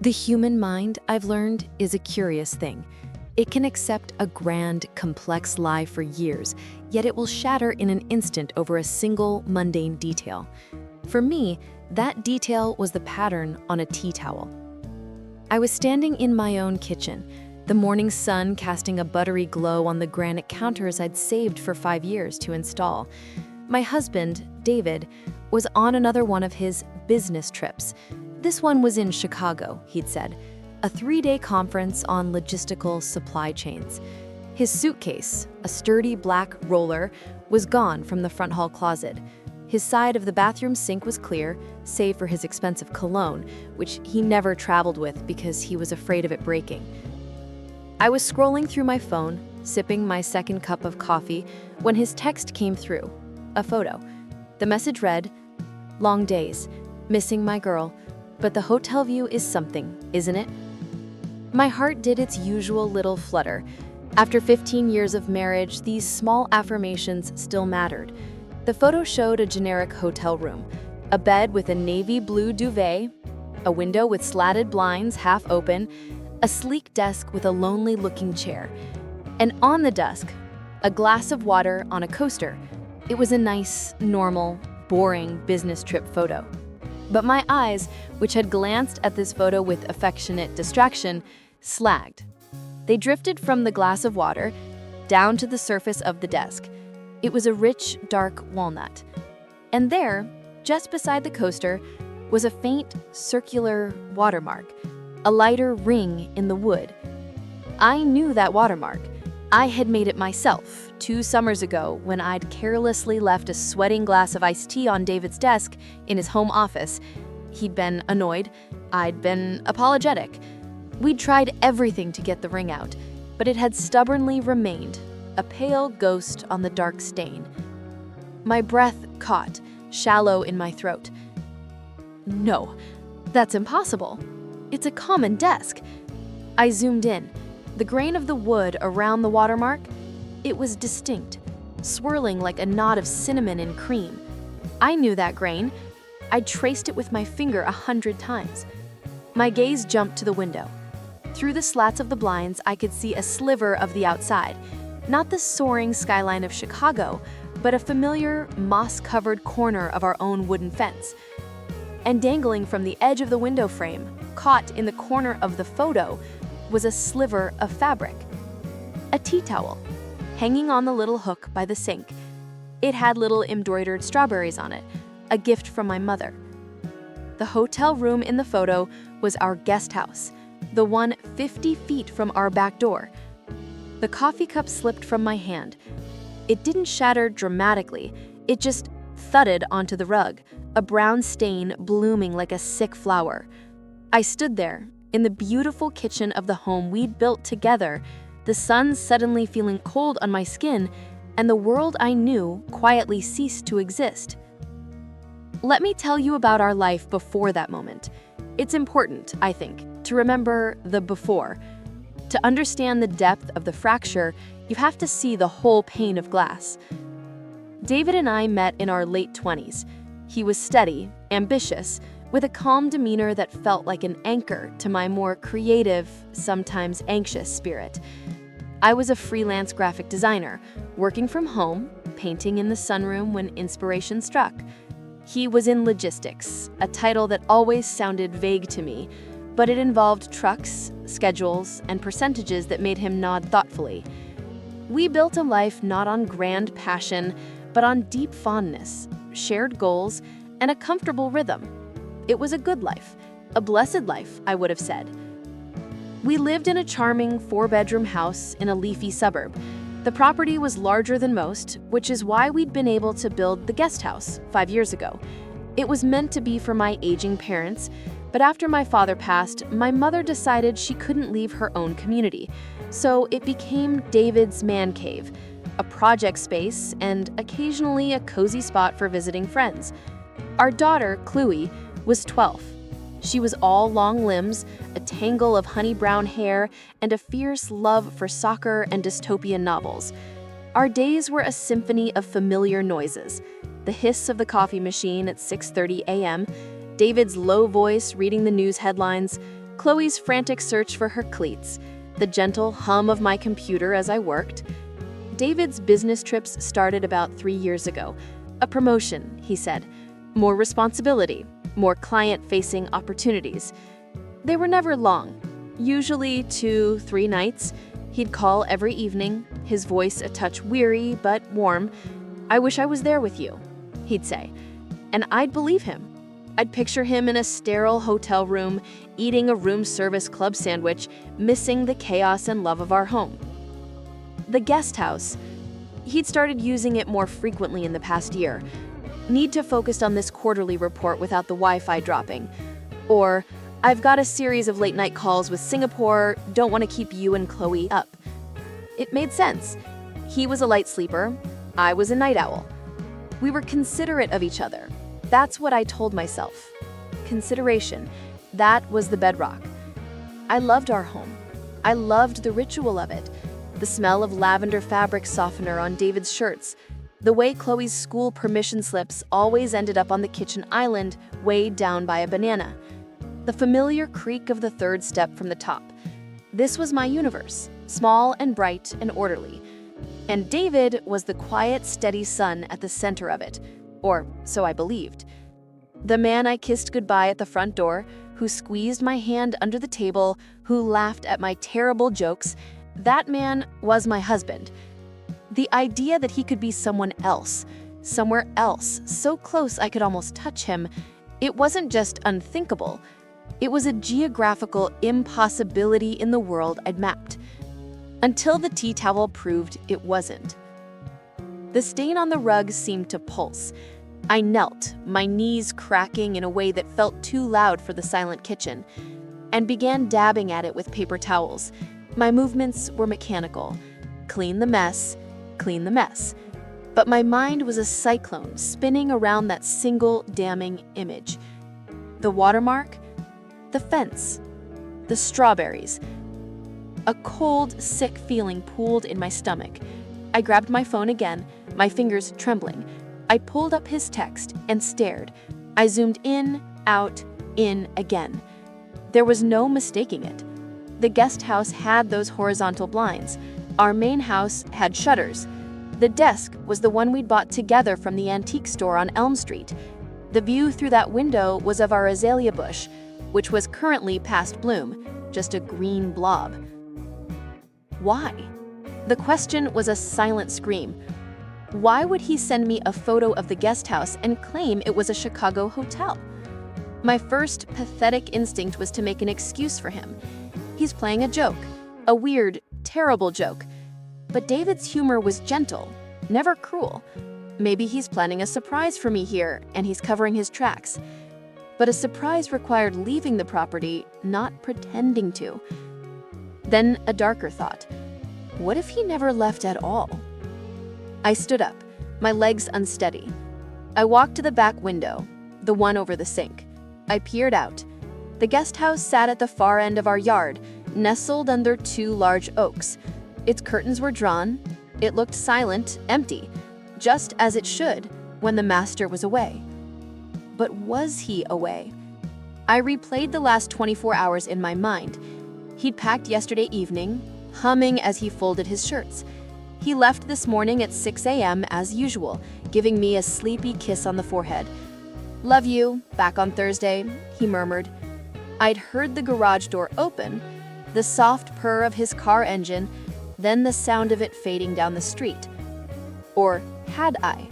The human mind, I've learned, is a curious thing. It can accept a grand, complex lie for years, yet it will shatter in an instant over a single, mundane detail. For me, that detail was the pattern on a tea towel. I was standing in my own kitchen, the morning sun casting a buttery glow on the granite counters I'd saved for 5 years to install. My husband, David, was on another one of his business trips. This one was in Chicago, he'd said, a 3-day conference on logistical supply chains. His suitcase, a sturdy black roller, was gone from the front hall closet. His side of the bathroom sink was clear, save for his expensive cologne, which he never traveled with because he was afraid of it breaking. I was scrolling through my phone, sipping my second cup of coffee, when his text came through, a photo. The message read, "Long days, missing my girl, but the hotel view is something, isn't it?" My heart did its usual little flutter. After 15 years of marriage, these small affirmations still mattered. The photo showed a generic hotel room, a bed with a navy blue duvet, a window with slatted blinds half open, a sleek desk with a lonely-looking chair, and on the desk, a glass of water on a coaster. It was a nice, normal, boring business trip photo. But my eyes, which had glanced at this photo with affectionate distraction, slagged. They drifted from the glass of water down to the surface of the desk. It was a rich, dark walnut. And there, just beside the coaster, was a faint, circular watermark, a lighter ring in the wood. I knew that watermark. I had made it myself 2 summers ago when I'd carelessly left a sweating glass of iced tea on David's desk in his home office. He'd been annoyed. I'd been apologetic. We'd tried everything to get the ring out, but it had stubbornly remained, a pale ghost on the dark stain. My breath caught, shallow in my throat. No, that's impossible. It's a common desk. I zoomed in. The grain of the wood around the watermark, it was distinct, swirling like a knot of cinnamon and cream. I knew that grain. I'd traced it with my finger 100 times. My gaze jumped to the window. Through the slats of the blinds, I could see a sliver of the outside. Not the soaring skyline of Chicago, but a familiar, moss-covered corner of our own wooden fence. And dangling from the edge of the window frame, caught in the corner of the photo, was a sliver of fabric. A tea towel, hanging on the little hook by the sink. It had little embroidered strawberries on it, a gift from my mother. The hotel room in the photo was our guest house, the one 50 feet from our back door. The coffee cup slipped from my hand. It didn't shatter dramatically, it just thudded onto the rug, a brown stain blooming like a sick flower. I stood there, in the beautiful kitchen of the home we'd built together, the sun suddenly feeling cold on my skin, and the world I knew quietly ceased to exist. Let me tell you about our life before that moment. It's important, I think, to remember the before. To understand the depth of the fracture, you have to see the whole pane of glass. David and I met in our late 20s. He was steady, ambitious, with a calm demeanor that felt like an anchor to my more creative, sometimes anxious spirit. I was a freelance graphic designer, working from home, painting in the sunroom when inspiration struck. He was in logistics, a title that always sounded vague to me, but it involved trucks, schedules, and percentages that made him nod thoughtfully. We built a life not on grand passion, but on deep fondness, shared goals, and a comfortable rhythm. It was a good life, a blessed life, I would have said. We lived in a charming 4-bedroom house in a leafy suburb. The property was larger than most, which is why we'd been able to build the guest house 5 years ago. It was meant to be for my aging parents, but after my father passed, my mother decided she couldn't leave her own community. So it became David's man cave, a project space, and occasionally a cozy spot for visiting friends. Our daughter, Chloe, was 12. She was all long limbs, a tangle of honey brown hair, and a fierce love for soccer and dystopian novels. Our days were a symphony of familiar noises. The hiss of the coffee machine at 6:30 a.m., David's low voice reading the news headlines, Chloe's frantic search for her cleats, the gentle hum of my computer as I worked. David's business trips started about 3 years ago. A promotion, he said. More responsibility, more client-facing opportunities. They were never long, usually 2-3 nights. He'd call every evening, his voice a touch weary but warm. "I wish I was there with you," he'd say. And I'd believe him. I'd picture him in a sterile hotel room, eating a room service club sandwich, missing the chaos and love of our home. The guest house. He'd started using it more frequently in the past year. "Need to focus on this quarterly report without the Wi-Fi dropping." Or, "I've got a series of late-night calls with Singapore, don't want to keep you and Chloe up." It made sense. He was a light sleeper, I was a night owl. We were considerate of each other. That's what I told myself. Consideration. That was the bedrock. I loved our home. I loved the ritual of it. The smell of lavender fabric softener on David's shirts. The way Chloe's school permission slips always ended up on the kitchen island, weighed down by a banana. The familiar creak of the third step from the top. This was my universe, small and bright and orderly. And David was the quiet, steady sun at the center of it. Or so I believed. The man I kissed goodbye at the front door, who squeezed my hand under the table, who laughed at my terrible jokes, that man was my husband. The idea that he could be someone else, somewhere else, so close I could almost touch him, it wasn't just unthinkable. It was a geographical impossibility in the world I'd mapped. Until the tea towel proved it wasn't. The stain on the rug seemed to pulse. I knelt, my knees cracking in a way that felt too loud for the silent kitchen, and began dabbing at it with paper towels. My movements were mechanical. Clean the mess, clean the mess. But my mind was a cyclone spinning around that single damning image. The watermark, the fence, the strawberries. A cold, sick feeling pooled in my stomach. I grabbed my phone again, my fingers trembling. I pulled up his text and stared. I zoomed in, out, in again. There was no mistaking it. The guest house had those horizontal blinds. Our main house had shutters. The desk was the one we'd bought together from the antique store on Elm Street. The view through that window was of our azalea bush, which was currently past bloom, just a green blob. Why? The question was a silent scream. Why would he send me a photo of the guest house and claim it was a Chicago hotel? My first pathetic instinct was to make an excuse for him. He's playing a joke, a weird, terrible joke. But David's humor was gentle, never cruel. Maybe he's planning a surprise for me here, and he's covering his tracks. But a surprise required leaving the property, not pretending to. Then a darker thought. What if he never left at all? I stood up, my legs unsteady. I walked to the back window, the one over the sink. I peered out. The guest house sat at the far end of our yard, nestled under 2 large oaks. Its curtains were drawn. It looked silent, empty, just as it should when the master was away. But was he away? I replayed the last 24 hours in my mind. He'd packed yesterday evening, humming as he folded his shirts. He left this morning at 6 a.m. as usual, giving me a sleepy kiss on the forehead. "Love you, back on Thursday," he murmured. I'd heard the garage door open, the soft purr of his car engine, then the sound of it fading down the street. Or had I?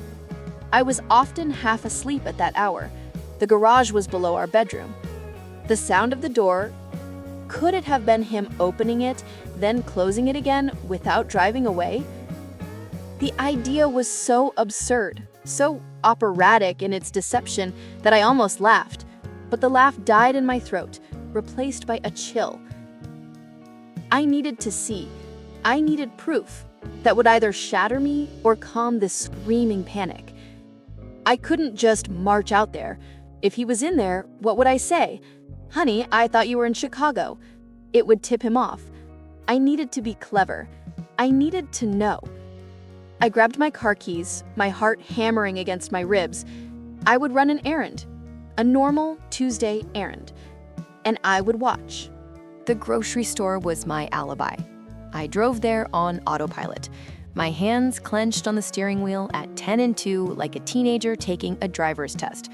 I was often half asleep at that hour. The garage was below our bedroom. The sound of the door, could it have been him opening it, then closing it again without driving away? The idea was so absurd, so operatic in its deception that I almost laughed. But the laugh died in my throat, replaced by a chill. I needed to see. I needed proof that would either shatter me or calm this screaming panic. I couldn't just march out there. If he was in there, what would I say? "Honey, I thought you were in Chicago." It would tip him off. I needed to be clever. I needed to know. I grabbed my car keys, my heart hammering against my ribs. I would run an errand, a normal Tuesday errand, and I would watch. The grocery store was my alibi. I drove there on autopilot, my hands clenched on the steering wheel at 10 and 2 like a teenager taking a driver's test.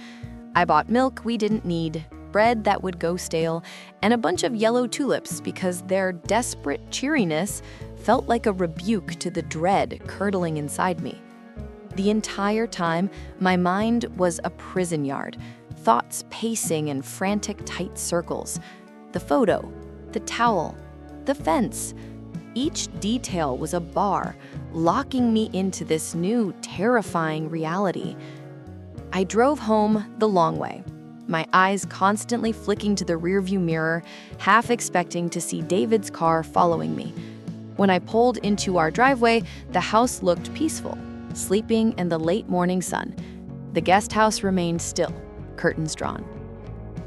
I bought milk we didn't need, bread that would go stale, and a bunch of yellow tulips because their desperate cheeriness felt like a rebuke to the dread curdling inside me. The entire time, my mind was a prison yard, thoughts pacing in frantic tight circles. The photo, the towel, the fence. Each detail was a bar, locking me into this new, terrifying reality. I drove home the long way, my eyes constantly flicking to the rearview mirror, half expecting to see David's car following me. When I pulled into our driveway, the house looked peaceful, sleeping in the late morning sun. The guest house remained still, curtains drawn.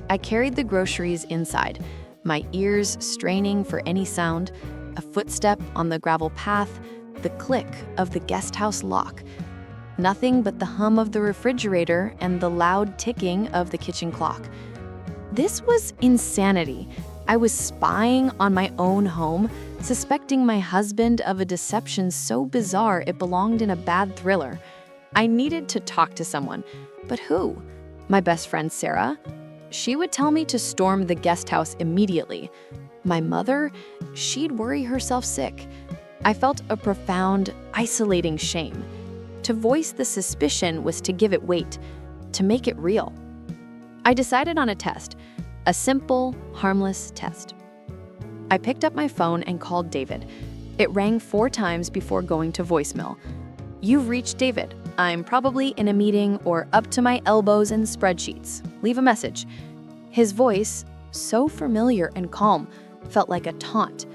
I carried the groceries inside, my ears straining for any sound, a footstep on the gravel path, the click of the guest house lock. Nothing but the hum of the refrigerator and the loud ticking of the kitchen clock. This was insanity. I was spying on my own home, suspecting my husband of a deception so bizarre it belonged in a bad thriller. I needed to talk to someone, but who? My best friend Sarah? She would tell me to storm the guest house immediately. My mother? She'd worry herself sick. I felt a profound, isolating shame. To voice the suspicion was to give it weight, to make it real. I decided on a test, a simple, harmless test. I picked up my phone and called David. It rang 4 times before going to voicemail. "You've reached David. I'm probably in a meeting or up to my elbows in spreadsheets. Leave a message." His voice, so familiar and calm, felt like a taunt.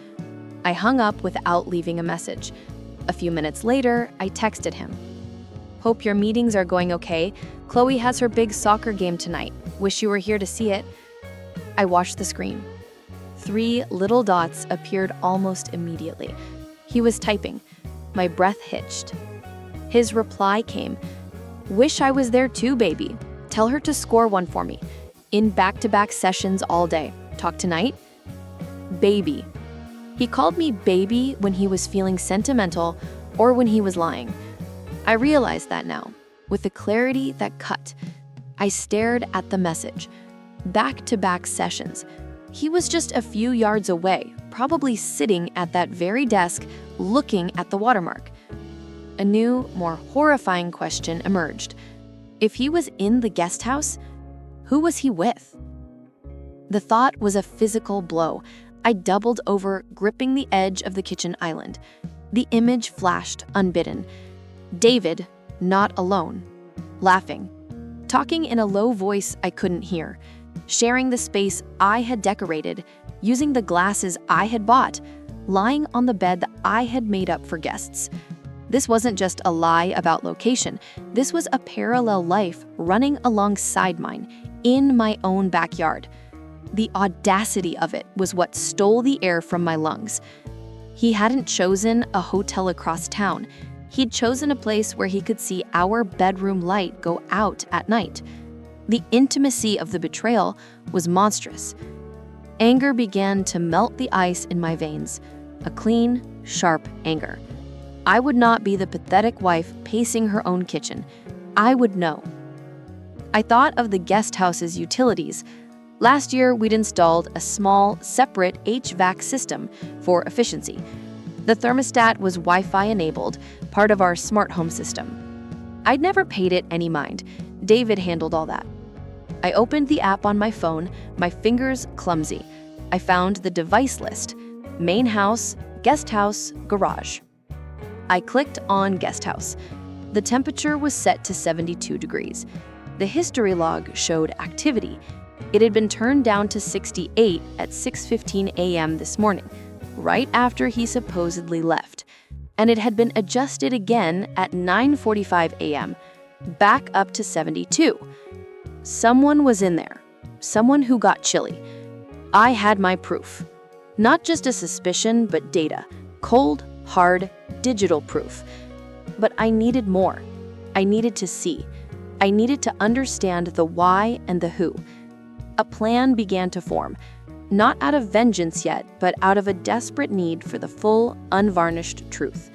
I hung up without leaving a message. A few minutes later, I texted him. "Hope your meetings are going okay. Chloe has her big soccer game tonight. Wish you were here to see it." I watched the screen. 3 little dots appeared almost immediately. He was typing. My breath hitched. His reply came. "Wish I was there too, baby. Tell her to score one for me. In back-to-back sessions all day. Talk tonight?" Baby. He called me baby when he was feeling sentimental or when he was lying. I realized that now, with the clarity that cut. I stared at the message. Back-to-back sessions. He was just a few yards away, probably sitting at that very desk, looking at the watermark. A new, more horrifying question emerged. If he was in the guest house, who was he with? The thought was a physical blow. I doubled over, gripping the edge of the kitchen island. The image flashed, unbidden. David, not alone, laughing, talking in a low voice I couldn't hear, sharing the space I had decorated, using the glasses I had bought, lying on the bed that I had made up for guests. This wasn't just a lie about location. This was a parallel life running alongside mine, in my own backyard. The audacity of it was what stole the air from my lungs. He hadn't chosen a hotel across town. He'd chosen a place where he could see our bedroom light go out at night. The intimacy of the betrayal was monstrous. Anger began to melt the ice in my veins, a clean, sharp anger. I would not be the pathetic wife pacing her own kitchen. I would know. I thought of the guest house's utilities. Last year, we'd installed a small, separate HVAC system for efficiency. The thermostat was Wi-Fi enabled, part of our smart home system. I'd never paid it any mind. David handled all that. I opened the app on my phone, my fingers clumsy. I found the device list: main house, guest house, garage. I clicked on guest house. The temperature was set to 72 degrees. The history log showed activity. It had been turned down to 68 at 6:15 a.m. this morning, right after he supposedly left. And it had been adjusted again at 9:45 a.m., back up to 72. Someone was in there, someone who got chilly. I had my proof. Not just a suspicion, but data. Cold, hard, digital proof. But I needed more. I needed to see. I needed to understand the why and the who. A plan began to form. Not out of vengeance yet, but out of a desperate need for the full, unvarnished truth.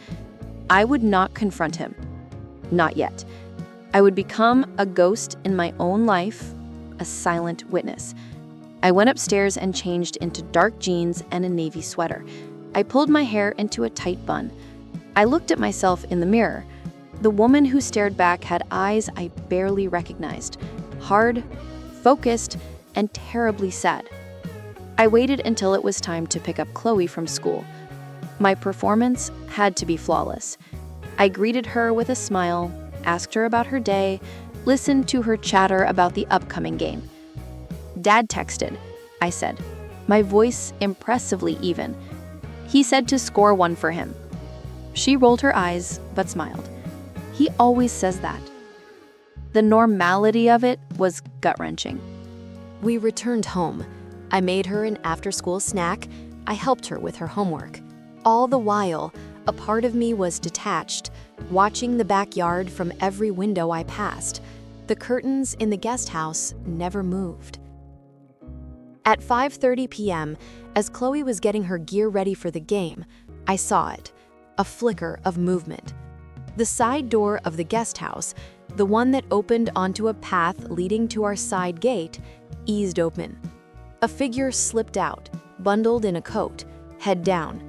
I would not confront him. Not yet. I would become a ghost in my own life, a silent witness. I went upstairs and changed into dark jeans and a navy sweater. I pulled my hair into a tight bun. I looked at myself in the mirror. The woman who stared back had eyes I barely recognized, hard, focused, and terribly sad. I waited until it was time to pick up Chloe from school. My performance had to be flawless. I greeted her with a smile, asked her about her day, listened to her chatter about the upcoming game. "Dad texted," I said, my voice impressively even. "He said to score one for him." She rolled her eyes, but smiled. He always says that. The normality of it was gut-wrenching. We returned home. I made her an after-school snack. I helped her with her homework. All the while, a part of me was detached, watching the backyard from every window I passed. The curtains in the guest house never moved. At 5:30 p.m., as Chloe was getting her gear ready for the game, I saw it, a flicker of movement. The side door of the guest house, the one that opened onto a path leading to our side gate, eased open. A figure slipped out, bundled in a coat, head down.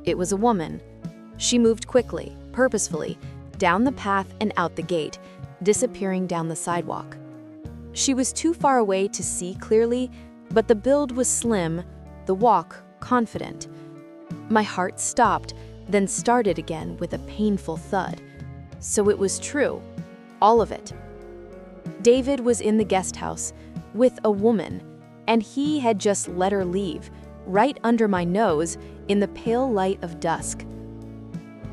It was a woman. She moved quickly, purposefully, down the path and out the gate, disappearing down the sidewalk. She was too far away to see clearly, but the build was slim, the walk confident. My heart stopped, then started again with a painful thud. So it was true, all of it. David was in the guest house with a woman, and he had just let her leave, right under my nose in the pale light of dusk.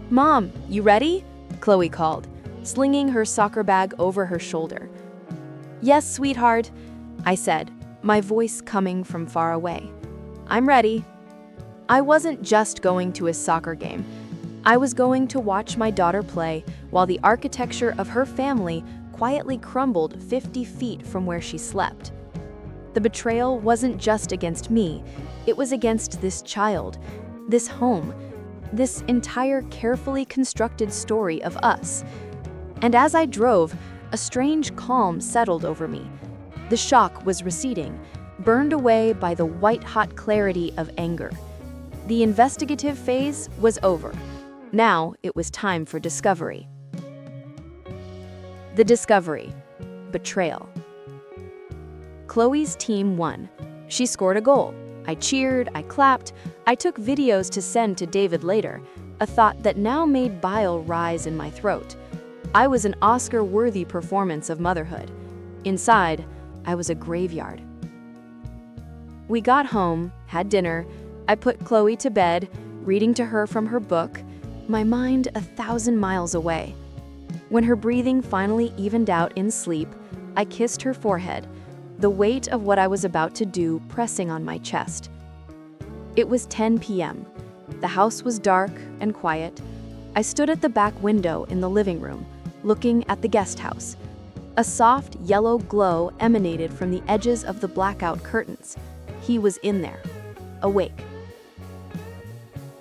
"Mom, you ready?" Chloe called, slinging her soccer bag over her shoulder. "Yes, sweetheart," I said, my voice coming from far away. "I'm ready." I wasn't just going to a soccer game. I was going to watch my daughter play while the architecture of her family quietly crumbled 50 feet from where she slept. The betrayal wasn't just against me, it was against this child, this home, this entire carefully constructed story of us. And as I drove, a strange calm settled over me. The shock was receding, burned away by the white-hot clarity of anger. The investigative phase was over. Now it was time for discovery. The discovery. Betrayal. Chloe's team won. She scored a goal. I cheered, I clapped, I took videos to send to David later, a thought that now made bile rise in my throat. I was an Oscar-worthy performance of motherhood. Inside, I was a graveyard. We got home, had dinner. I put Chloe to bed, reading to her from her book, my mind 1,000 miles away. When her breathing finally evened out in sleep, I kissed her forehead, the weight of what I was about to do pressing on my chest. It was 10 p.m. The house was dark and quiet. I stood at the back window in the living room, looking at the guest house. A soft yellow glow emanated from the edges of the blackout curtains. He was in there, awake.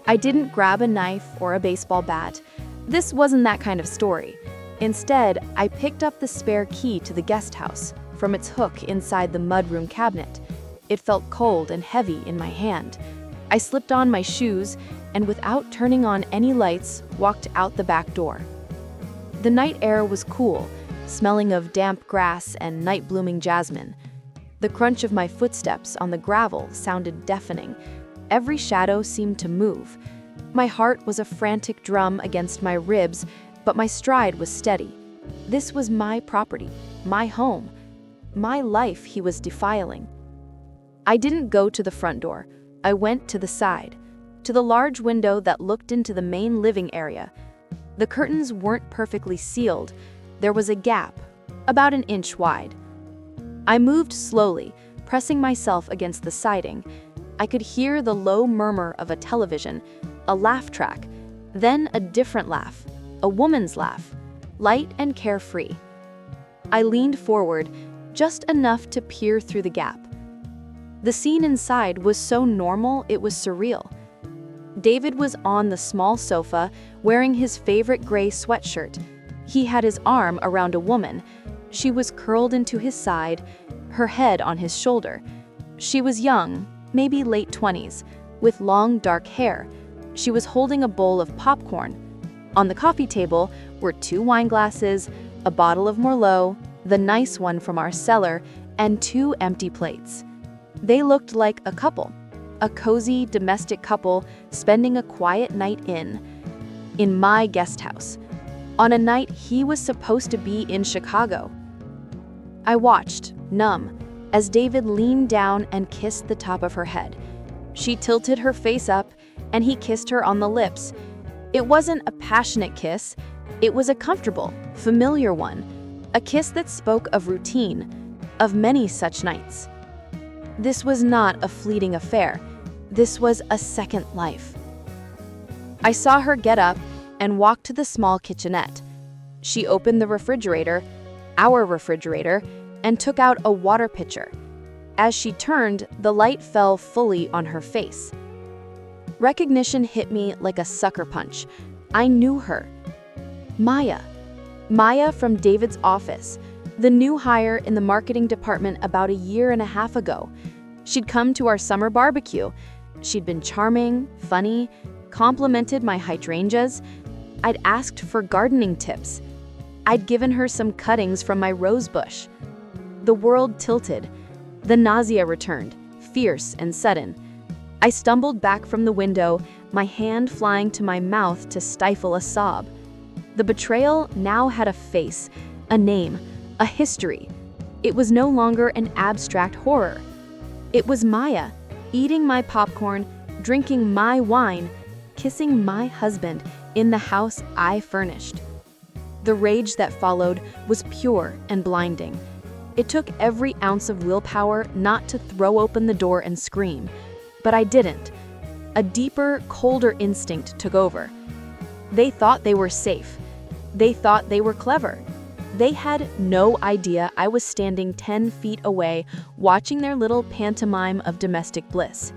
I didn't grab a knife or a baseball bat. This wasn't that kind of story. Instead, I picked up the spare key to the guest house from its hook inside the mudroom cabinet. It felt cold and heavy in my hand. I slipped on my shoes and, without turning on any lights, walked out the back door. The night air was cool, smelling of damp grass and night-blooming jasmine. The crunch of my footsteps on the gravel sounded deafening. Every shadow seemed to move. My heart was a frantic drum against my ribs, but my stride was steady. This was my property, my home, my life he was defiling. I didn't go to the front door. I went to the side, to the large window that looked into the main living area. The curtains weren't perfectly sealed. There was a gap, about an inch wide. I moved slowly, pressing myself against the siding. I could hear the low murmur of a television, a laugh track, then a different laugh, a woman's laugh, light and carefree. I leaned forward, just enough to peer through the gap. The scene inside was so normal it was surreal. David was on the small sofa, wearing his favorite gray sweatshirt. He had his arm around a woman. She was curled into his side, her head on his shoulder. She was young, maybe late 20s, with long dark hair. She was holding a bowl of popcorn. On the coffee table were 2 wine glasses, a bottle of Merlot, the nice one from our cellar, and 2 empty plates. They looked like a couple, a cozy domestic couple spending a quiet night in my guest house, on a night he was supposed to be in Chicago. I watched, numb, as David leaned down and kissed the top of her head. She tilted her face up, and he kissed her on the lips. It wasn't a passionate kiss. It was a comfortable, familiar one, a kiss that spoke of routine, of many such nights. This was not a fleeting affair. This was a second life. I saw her get up and walk to the small kitchenette. She opened the refrigerator, our refrigerator, and took out a water pitcher. As she turned, the light fell fully on her face. Recognition hit me like a sucker punch. I knew her. Maya. Maya from David's office, the new hire in the marketing department about a year and a half ago. She'd come to our summer barbecue. She'd been charming, funny, complimented my hydrangeas. I'd asked for gardening tips. I'd given her some cuttings from my rose bush. The world tilted. The nausea returned, fierce and sudden. I stumbled back from the window, my hand flying to my mouth to stifle a sob. The betrayal now had a face, a name, a history. It was no longer an abstract horror. It was Maya, eating my popcorn, drinking my wine, kissing my husband in the house I furnished. The rage that followed was pure and blinding. It took every ounce of willpower not to throw open the door and scream, but I didn't. A deeper, colder instinct took over. They thought they were safe. They thought they were clever. They had no idea I was standing 10 feet away, watching their little pantomime of domestic bliss.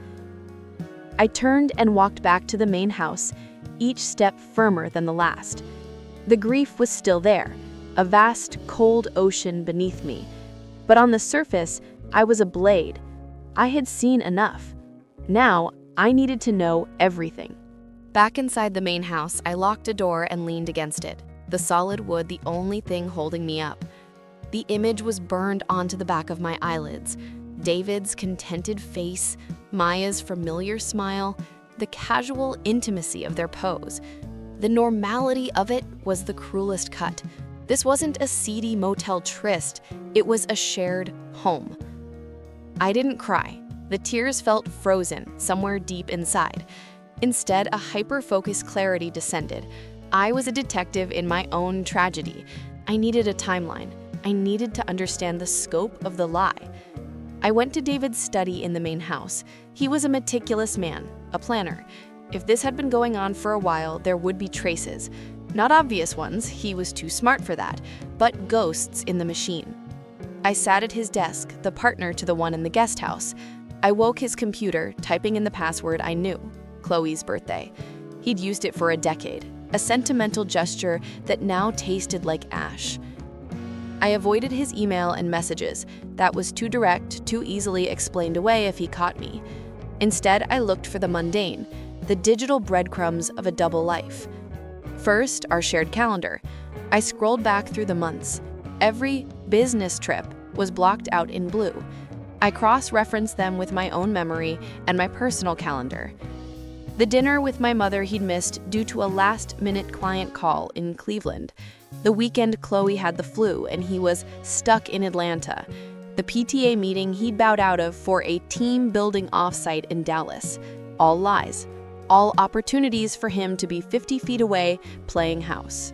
I turned and walked back to the main house, each step firmer than the last. The grief was still there, a vast, cold ocean beneath me. But on the surface, I was a blade. I had seen enough. Now, I needed to know everything. Back inside the main house, I locked a door and leaned against it, the solid wood the only thing holding me up. The image was burned onto the back of my eyelids. David's contented face, Maya's familiar smile, the casual intimacy of their pose. The normality of it was the cruelest cut. This wasn't a seedy motel tryst, it was a shared home. I didn't cry. The tears felt frozen somewhere deep inside. Instead, a hyper-focused clarity descended. I was a detective in my own tragedy. I needed a timeline. I needed to understand the scope of the lie. I went to David's study in the main house. He was a meticulous man, a planner. If this had been going on for a while, there would be traces. Not obvious ones, he was too smart for that, but ghosts in the machine. I sat at his desk, the partner to the one in the guest house. I woke his computer, typing in the password I knew, Chloe's birthday. He'd used it for a decade, a sentimental gesture that now tasted like ash. I avoided his email and messages. That was too direct, too easily explained away if he caught me. Instead, I looked for the mundane, the digital breadcrumbs of a double life. First, our shared calendar. I scrolled back through the months. Every business trip was blocked out in blue. I cross-referenced them with my own memory and my personal calendar. The dinner with my mother he'd missed due to a last-minute client call in Cleveland. The weekend Chloe had the flu and he was stuck in Atlanta. The PTA meeting he'd bowed out of for a team-building offsite in Dallas. All lies. All opportunities for him to be 50 feet away playing house.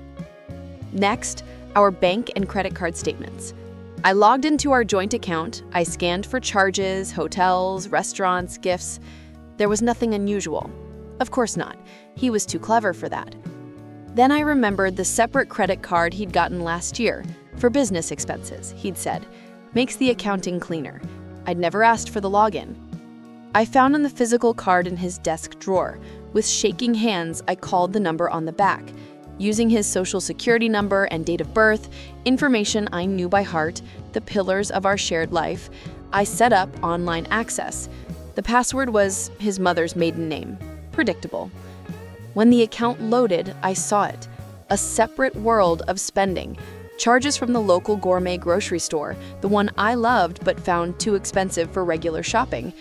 Next, our bank and credit card statements. I logged into our joint account. I scanned for charges, hotels, restaurants, gifts. There was nothing unusual. Of course not. He was too clever for that. Then I remembered the separate credit card he'd gotten last year for business expenses, he'd said. Makes the accounting cleaner. I'd never asked for the login. I found on the physical card in his desk drawer. With shaking hands, I called the number on the back. Using his social security number and date of birth, information I knew by heart, the pillars of our shared life, I set up online access. The password was his mother's maiden name. Predictable. When the account loaded, I saw it. A separate world of spending. Charges from the local gourmet grocery store, the one I loved but found too expensive for regular shopping.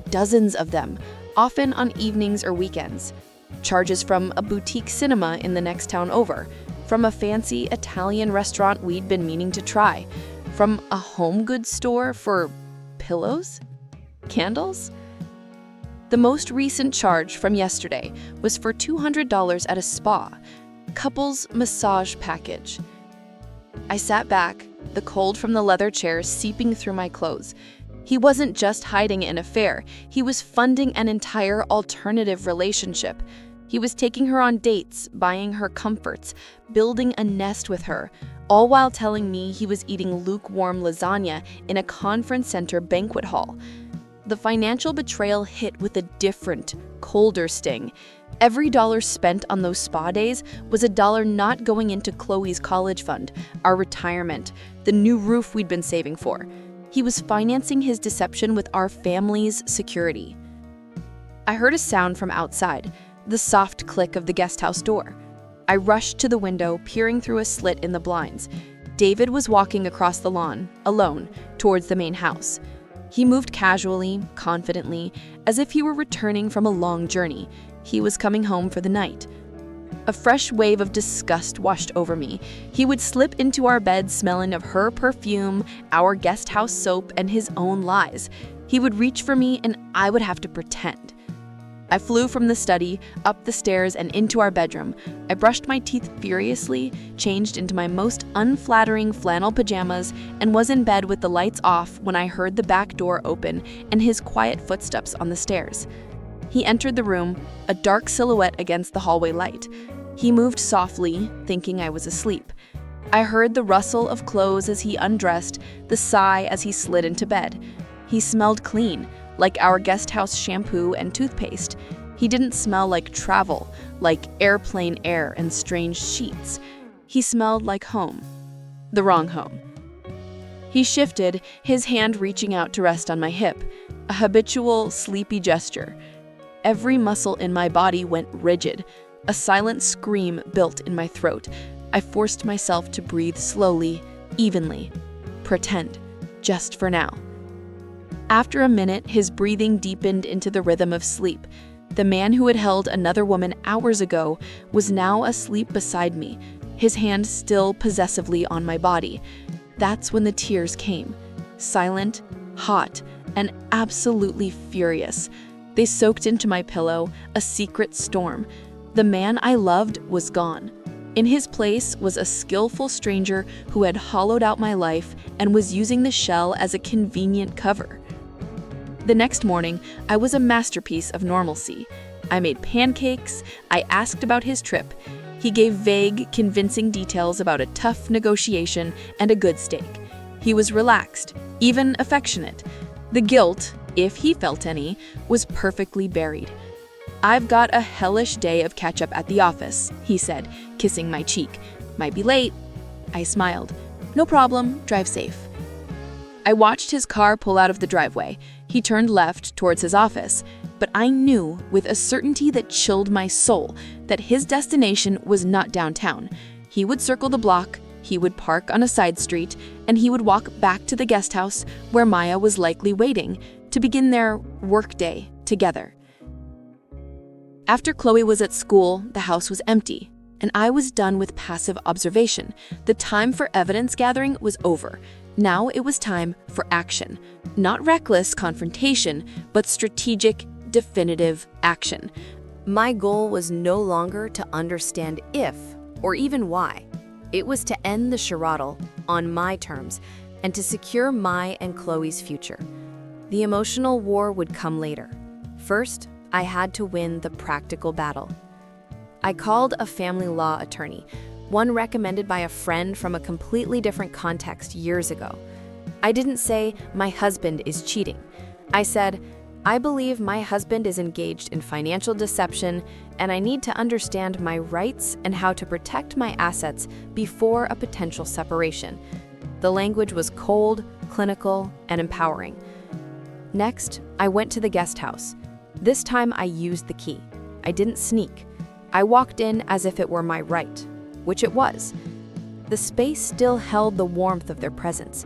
Dozens of them, often on evenings or weekends. Charges from a boutique cinema in the next town over, from a fancy Italian restaurant we'd been meaning to try, from a home goods store for pillows? Candles? The most recent charge from yesterday was for $200 at a spa, couples massage package. I sat back, the cold from the leather chair seeping through my clothes. He wasn't just hiding an affair, he was funding an entire alternative relationship. He was taking her on dates, buying her comforts, building a nest with her, all while telling me he was eating lukewarm lasagna in a conference center banquet hall. The financial betrayal hit with a different, colder sting. Every dollar spent on those spa days was a dollar not going into Chloe's college fund, our retirement, the new roof we'd been saving for. He was financing his deception with our family's security. I heard a sound from outside, the soft click of the guest house door. I rushed to the window, peering through a slit in the blinds. David was walking across the lawn, alone, towards the main house. He moved casually, confidently, as if he were returning from a long journey. He was coming home for the night. A fresh wave of disgust washed over me. He would slip into our bed smelling of her perfume, our guest house soap, and his own lies. He would reach for me and I would have to pretend. I flew from the study, up the stairs, and into our bedroom. I brushed my teeth furiously, changed into my most unflattering flannel pajamas, and was in bed with the lights off when I heard the back door open and his quiet footsteps on the stairs. He entered the room, a dark silhouette against the hallway light. He moved softly, thinking I was asleep. I heard the rustle of clothes as he undressed, the sigh as he slid into bed. He smelled clean, like our guest house shampoo and toothpaste. He didn't smell like travel, like airplane air and strange sheets. He smelled like home. The wrong home. He shifted, his hand reaching out to rest on my hip, a habitual, sleepy gesture. Every muscle in my body went rigid. A silent scream built in my throat. I forced myself to breathe slowly, evenly. Pretend, just for now. After a minute, his breathing deepened into the rhythm of sleep. The man who had held another woman hours ago was now asleep beside me, his hand still possessively on my body. That's when the tears came. Silent, hot, and absolutely furious. They soaked into my pillow, a secret storm. The man I loved was gone. In his place was a skillful stranger who had hollowed out my life and was using the shell as a convenient cover. The next morning, I was a masterpiece of normalcy. I made pancakes, I asked about his trip. He gave vague, convincing details about a tough negotiation and a good steak. He was relaxed, even affectionate. The guilt, if he felt any, was perfectly buried. "I've got a hellish day of catch-up at the office," he said, kissing my cheek. "Might be late." I smiled. "No problem, drive safe." I watched his car pull out of the driveway. He turned left towards his office, but I knew with a certainty that chilled my soul that his destination was not downtown. He would circle the block, he would park on a side street, and he would walk back to the guest house where Maya was likely waiting to begin their workday together. After Chloe was at school, the house was empty, and I was done with passive observation. The time for evidence gathering was over. Now it was time for action. Not reckless confrontation, but strategic, definitive action. My goal was no longer to understand if, or even why. It was to end the charade on my terms and to secure my and Chloe's future. The emotional war would come later. First, I had to win the practical battle. I called a family law attorney, one recommended by a friend from a completely different context years ago. I didn't say, my husband is cheating. I said, I believe my husband is engaged in financial deception, and I need to understand my rights and how to protect my assets before a potential separation. The language was cold, clinical, and empowering. Next, I went to the guest house. This time I used the key. I didn't sneak. I walked in as if it were my right, which it was. The space still held the warmth of their presence.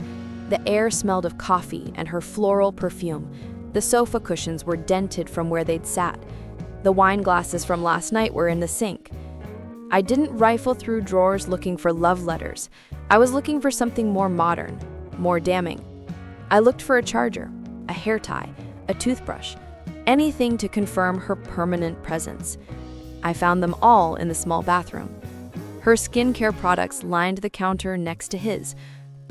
The air smelled of coffee and her floral perfume. The sofa cushions were dented from where they'd sat. The wine glasses from last night were in the sink. I didn't rifle through drawers looking for love letters. I was looking for something more modern, more damning. I looked for a charger, a hair tie, a toothbrush, anything to confirm her permanent presence. I found them all in the small bathroom. Her skincare products lined the counter next to his.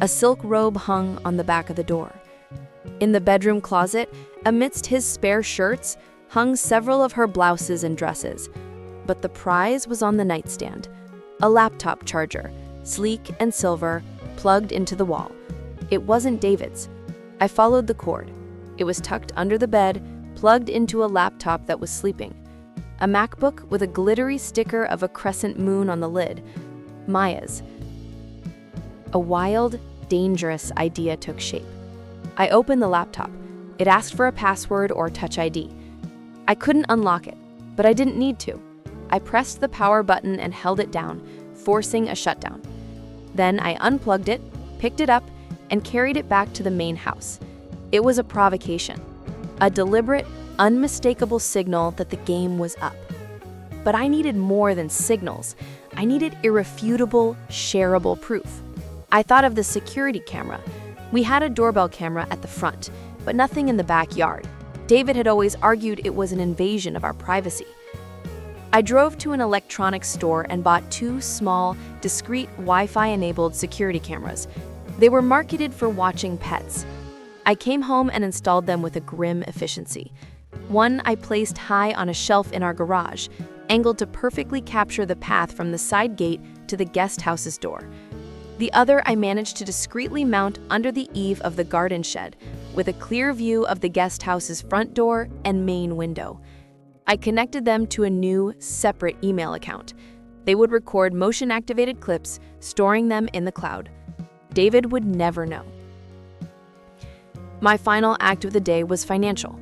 A silk robe hung on the back of the door. In the bedroom closet, amidst his spare shirts, hung several of her blouses and dresses. But the prize was on the nightstand, a laptop charger, sleek and silver, plugged into the wall. It wasn't David's. I followed the cord. It was tucked under the bed, plugged into a laptop that was sleeping. A MacBook with a glittery sticker of a crescent moon on the lid. Maya's. A wild, dangerous idea took shape. I opened the laptop. It asked for a password or Touch ID. I couldn't unlock it, but I didn't need to. I pressed the power button and held it down, forcing a shutdown. Then I unplugged it, picked it up, and carried it back to the main house. It was a provocation, a deliberate, unmistakable signal that the game was up. But I needed more than signals. I needed irrefutable, shareable proof. I thought of the security camera. We had a doorbell camera at the front, but nothing in the backyard. David had always argued it was an invasion of our privacy. I drove to an electronics store and bought 2 small, discreet Wi-Fi-enabled security cameras. They were marketed for watching pets. I came home and installed them with a grim efficiency. One I placed high on a shelf in our garage, angled to perfectly capture the path from the side gate to the guest house's door. The other I managed to discreetly mount under the eave of the garden shed, with a clear view of the guest house's front door and main window. I connected them to a new, separate email account. They would record motion-activated clips, storing them in the cloud. David would never know. My final act of the day was financial.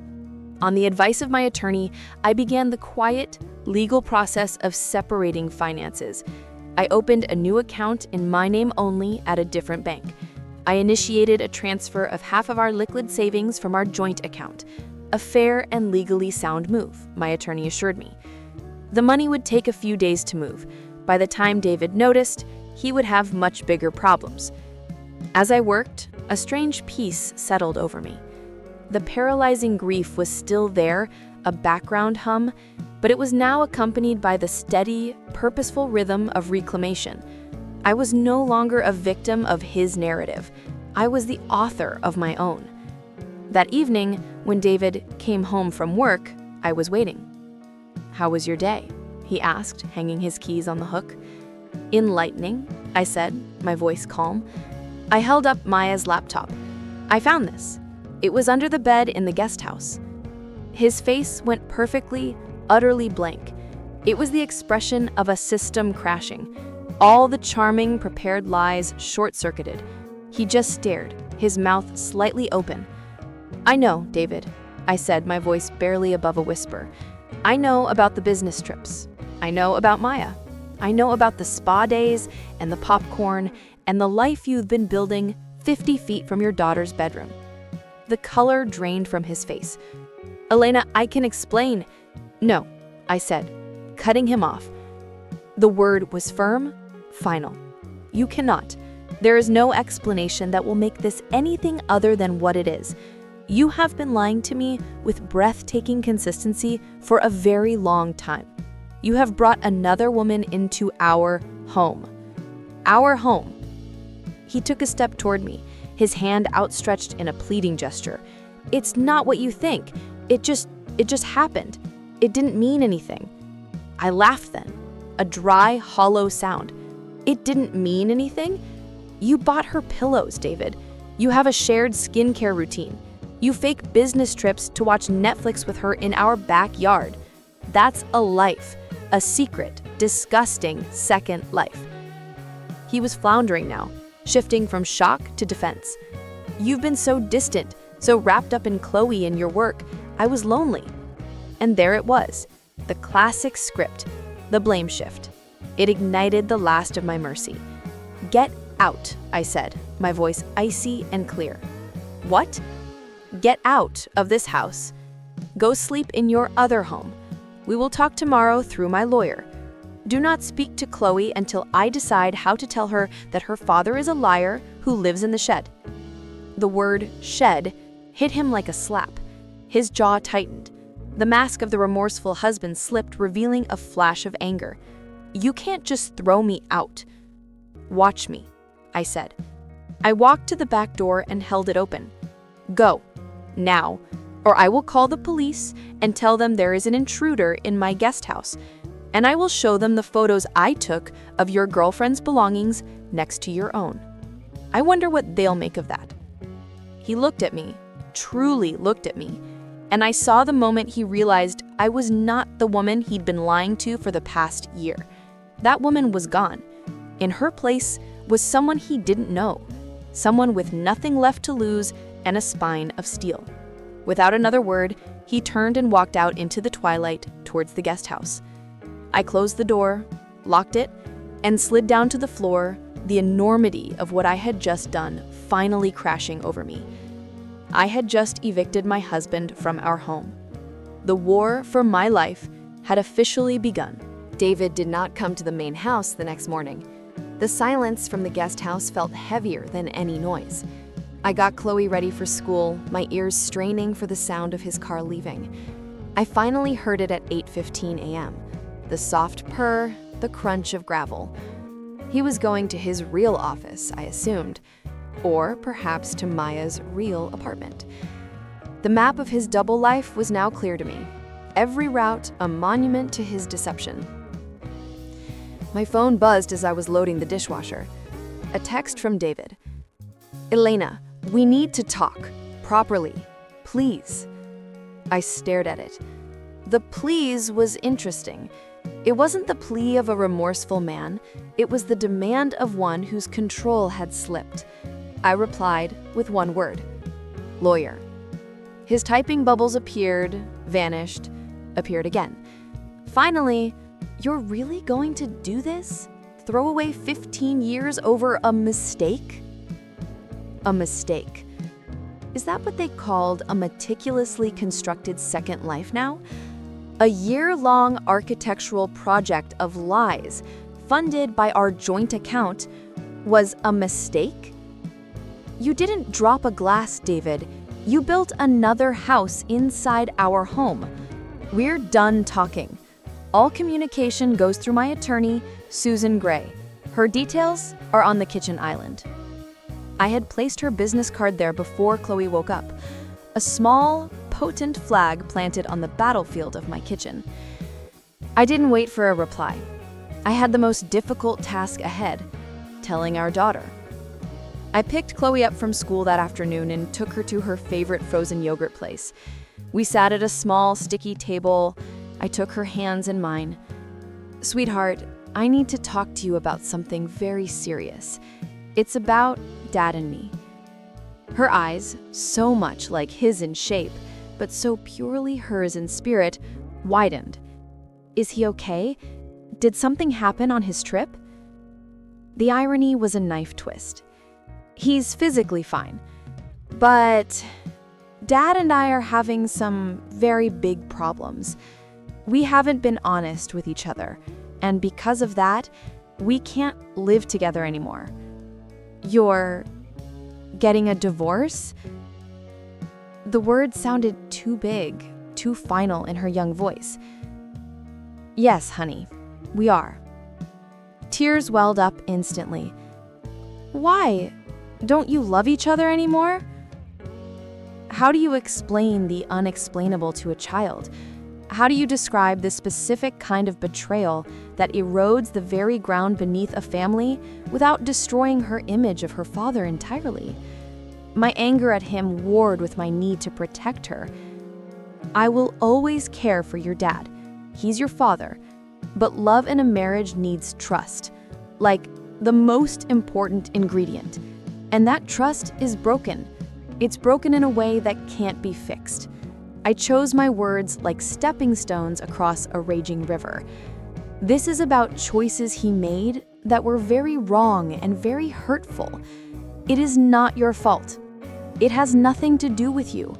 On the advice of my attorney, I began the quiet, legal process of separating finances. I opened a new account in my name only at a different bank. I initiated a transfer of half of our liquid savings from our joint account. A fair and legally sound move, my attorney assured me. The money would take a few days to move. By the time David noticed, he would have much bigger problems. As I worked, a strange peace settled over me. The paralyzing grief was still there, a background hum, but it was now accompanied by the steady, purposeful rhythm of reclamation. I was no longer a victim of his narrative. I was the author of my own. That evening, when David came home from work, I was waiting. "How was your day?" he asked, hanging his keys on the hook. "Enlightening," I said, my voice calm. I held up Maya's laptop. "I found this. It was under the bed in the guest house." His face went perfectly, utterly blank. It was the expression of a system crashing. All the charming, prepared lies short-circuited. He just stared, his mouth slightly open. "I know, David," I said, my voice barely above a whisper. "I know about the business trips. I know about Maya. I know about the spa days and the popcorn and the life you've been building 50 feet from your daughter's bedroom." The color drained from his face. "Elena, I can explain." "No," I said, cutting him off. The word was firm, final. "You cannot. There is no explanation that will make this anything other than what it is. You have been lying to me with breathtaking consistency for a very long time. You have brought another woman into our home. Our home." He took a step toward me, his hand outstretched in a pleading gesture. "It's not what you think. It just happened. It didn't mean anything." I laughed then, a dry, hollow sound. "It didn't mean anything? You bought her pillows, David. You have a shared skincare routine. You fake business trips to watch Netflix with her in our backyard. That's a life, a secret, disgusting second life. He was floundering now, shifting from shock to defense. You've been so distant, so wrapped up in Chloe and your work, I was lonely. And there it was, the classic script, the blame shift. It ignited the last of my mercy. Get out, I said, my voice icy and clear. What? Get out of this house. Go sleep in your other home. We will talk tomorrow through my lawyer. Do not speak to Chloe until I decide how to tell her that her father is a liar who lives in the shed. The word shed hit him like a slap. His jaw tightened. The mask of the remorseful husband slipped, revealing a flash of anger. You can't just throw me out. Watch me, I said. I walked to the back door and held it open. Go, now, or I will call the police and tell them there is an intruder in my guest house, and I will show them the photos I took of your girlfriend's belongings next to your own. I wonder what they'll make of that. He looked at me, truly looked at me, and I saw the moment he realized I was not the woman he'd been lying to for the past year. That woman was gone. In her place was someone he didn't know, someone with nothing left to lose and a spine of steel. Without another word, he turned and walked out into the twilight towards the guest house. I closed the door, locked it, and slid down to the floor, the enormity of what I had just done finally crashing over me. I had just evicted my husband from our home. The war for my life had officially begun. David did not come to the main house the next morning. The silence from the guest house felt heavier than any noise. I got Chloe ready for school, my ears straining for the sound of his car leaving. I finally heard it at 8:15 a.m. The soft purr, the crunch of gravel. He was going to his real office, I assumed, or perhaps to Maya's real apartment. The map of his double life was now clear to me. Every route a monument to his deception. My phone buzzed as I was loading the dishwasher. A text from David. Elena, we need to talk. Properly. Please. I stared at it. The please was interesting. It wasn't the plea of a remorseful man. It was the demand of one whose control had slipped. I replied with one word. Lawyer. His typing bubbles appeared, vanished, appeared again. Finally, you're really going to do this? Throw away 15 years over a mistake? A mistake. Is that what they called a meticulously constructed second life now? A year-long architectural project of lies, funded by our joint account, was a mistake? You didn't drop a glass, David. You built another house inside our home. We're done talking. All communication goes through my attorney, Susan Gray. Her details are on the kitchen island. I had placed her business card there before Chloe woke up. A small, potent flag planted on the battlefield of my kitchen. I didn't wait for a reply. I had the most difficult task ahead, telling our daughter. I picked Chloe up from school that afternoon and took her to her favorite frozen yogurt place. We sat at a small, sticky table. I took her hands in mine. Sweetheart, I need to talk to you about something very serious. It's about Dad and me. Her eyes, so much like his in shape, but so purely hers in spirit, widened. Is he okay? Did something happen on his trip? The irony was a knife twist. He's physically fine, but Dad and I are having some very big problems. We haven't been honest with each other, and because of that, we can't live together anymore. You're getting a divorce? The word sounded too big, too final in her young voice. Yes, honey, we are. Tears welled up instantly. Why? Don't you love each other anymore? How do you explain the unexplainable to a child? How do you describe the specific kind of betrayal that erodes the very ground beneath a family without destroying her image of her father entirely? My anger at him warred with my need to protect her. I will always care for your dad. He's your father. But love in a marriage needs trust, like the most important ingredient. And that trust is broken. It's broken in a way that can't be fixed. I chose my words like stepping stones across a raging river. This is about choices he made that were very wrong and very hurtful. It is not your fault. It has nothing to do with you.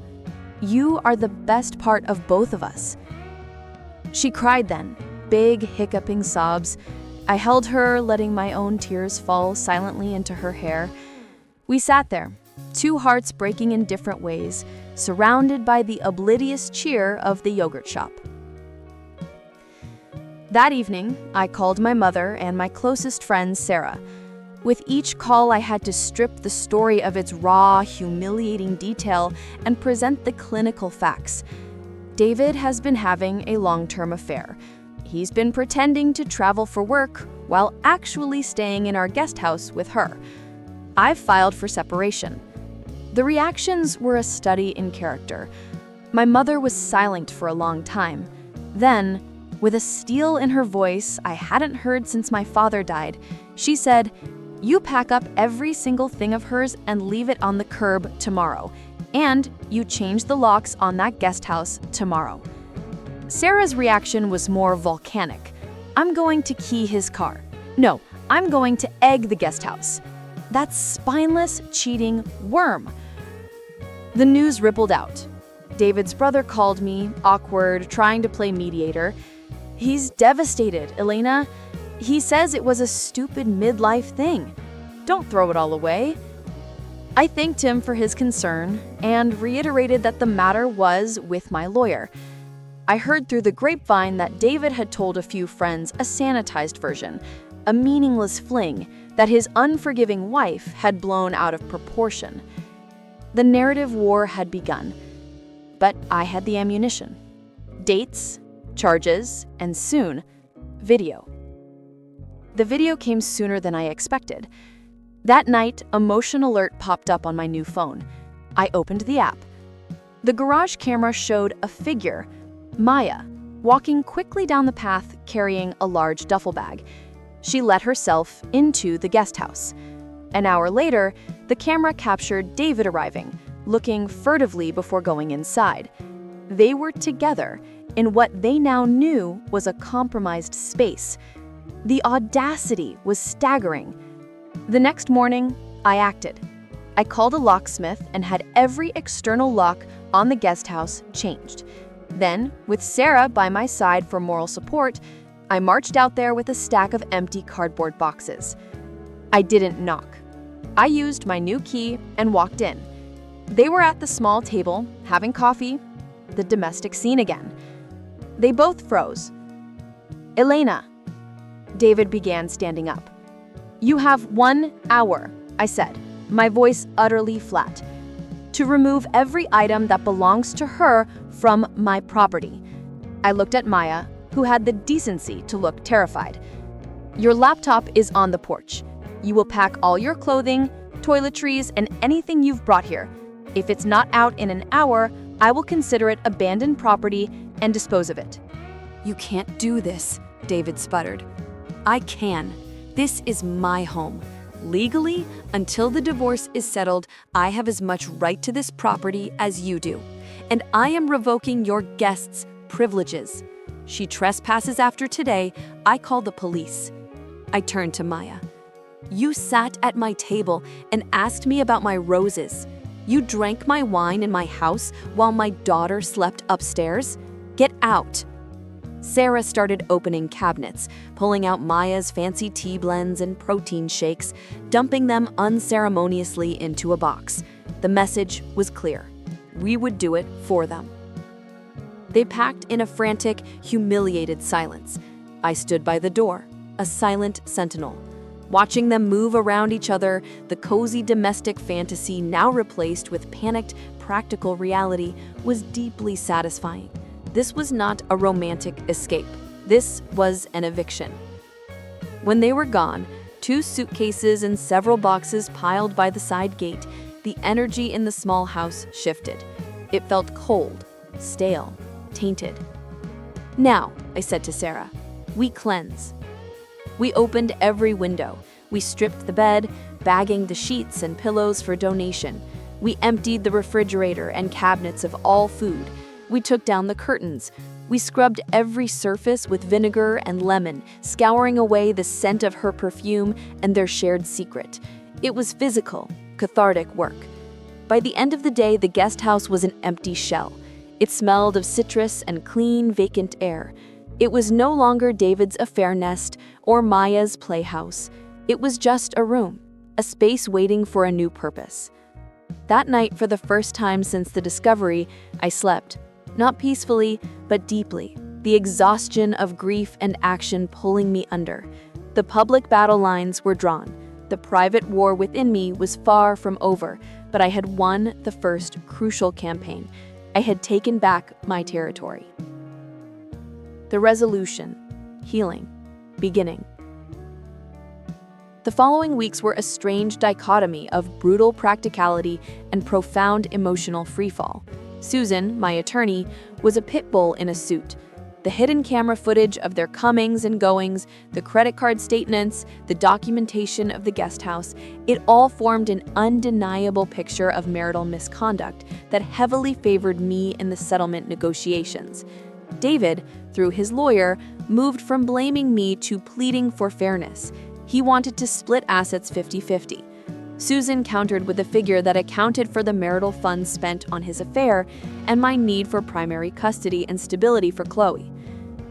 You are the best part of both of us. She cried then, big hiccuping sobs. I held her, letting my own tears fall silently into her hair. We sat there, two hearts breaking in different ways, surrounded by the oblivious cheer of the yogurt shop. That evening, I called my mother and my closest friend, Sarah. With each call, I had to strip the story of its raw, humiliating detail and present the clinical facts. David has been having a long-term affair. He's been pretending to travel for work while actually staying in our guest house with her. I've filed for separation. The reactions were a study in character. My mother was silent for a long time. Then, with a steel in her voice I hadn't heard since my father died, she said, "You pack up every single thing of hers and leave it on the curb tomorrow. And you change the locks on that guest house tomorrow." Sarah's reaction was more volcanic. "I'm going to key his car. No, I'm going to egg the guest house. That spineless, cheating worm." The news rippled out. David's brother called me, awkward, trying to play mediator. "He's devastated, Elena. He says it was a stupid midlife thing. Don't throw it all away." I thanked him for his concern and reiterated that the matter was with my lawyer. I heard through the grapevine that David had told a few friends a sanitized version, a meaningless fling that his unforgiving wife had blown out of proportion. The narrative war had begun, but I had the ammunition. Dates, charges, and soon, video. The video came sooner than I expected. That night, a motion alert popped up on my new phone. I opened the app. The garage camera showed a figure, Maya, walking quickly down the path carrying a large duffel bag. She let herself into the guest house. An hour later, the camera captured David arriving, looking furtively before going inside. They were together in what they now knew was a compromised space. The audacity was staggering. The next morning, I acted. I called a locksmith and had every external lock on the guest house changed. Then, with Sarah by my side for moral support, I marched out there with a stack of empty cardboard boxes. I didn't knock. I used my new key and walked in. They were at the small table, having coffee, the domestic scene again. They both froze. "Elena," David began standing up. "You have 1 hour, I said, my voice utterly flat, to remove every item that belongs to her from my property." I looked at Maya, who had the decency to look terrified. "Your laptop is on the porch. You will pack all your clothing, toiletries, and anything you've brought here. If it's not out in an hour, I will consider it abandoned property and dispose of it." "You can't do this," David sputtered. "I can. This is my home. Legally, until the divorce is settled, I have as much right to this property as you do. And I am revoking your guests' privileges. She trespasses after today, I call the police." I turned to Maya. "You sat at my table and asked me about my roses. You drank my wine in my house while my daughter slept upstairs. Get out." Sarah started opening cabinets, pulling out Maya's fancy tea blends and protein shakes, dumping them unceremoniously into a box. The message was clear. We would do it for them. They packed in a frantic, humiliated silence. I stood by the door, a silent sentinel. Watching them move around each other, the cozy domestic fantasy now replaced with panicked, practical reality, was deeply satisfying. This was not a romantic escape. This was an eviction. When they were gone, 2 suitcases and several boxes piled by the side gate, the energy in the small house shifted. It felt cold, stale, tainted. "Now," I said to Sarah, "we cleanse." We opened every window. We stripped the bed, bagging the sheets and pillows for donation. We emptied the refrigerator and cabinets of all food. We took down the curtains. We scrubbed every surface with vinegar and lemon, scouring away the scent of her perfume and their shared secret. It was physical, cathartic work. By the end of the day, the guest house was an empty shell. It smelled of citrus and clean, vacant air. It was no longer David's affair nest or Maya's playhouse. It was just a room, a space waiting for a new purpose. That night, for the first time since the discovery, I slept. Not peacefully, but deeply, the exhaustion of grief and action pulling me under. The public battle lines were drawn. The private war within me was far from over, but I had won the first crucial campaign. I had taken back my territory. The resolution, healing, beginning. The following weeks were a strange dichotomy of brutal practicality and profound emotional freefall. Susan, my attorney, was a pit bull in a suit. The hidden camera footage of their comings and goings, the credit card statements, the documentation of the guest house, it all formed an undeniable picture of marital misconduct that heavily favored me in the settlement negotiations. David, through his lawyer, moved from blaming me to pleading for fairness. He wanted to split assets 50-50. Susan countered with a figure that accounted for the marital funds spent on his affair and my need for primary custody and stability for Chloe.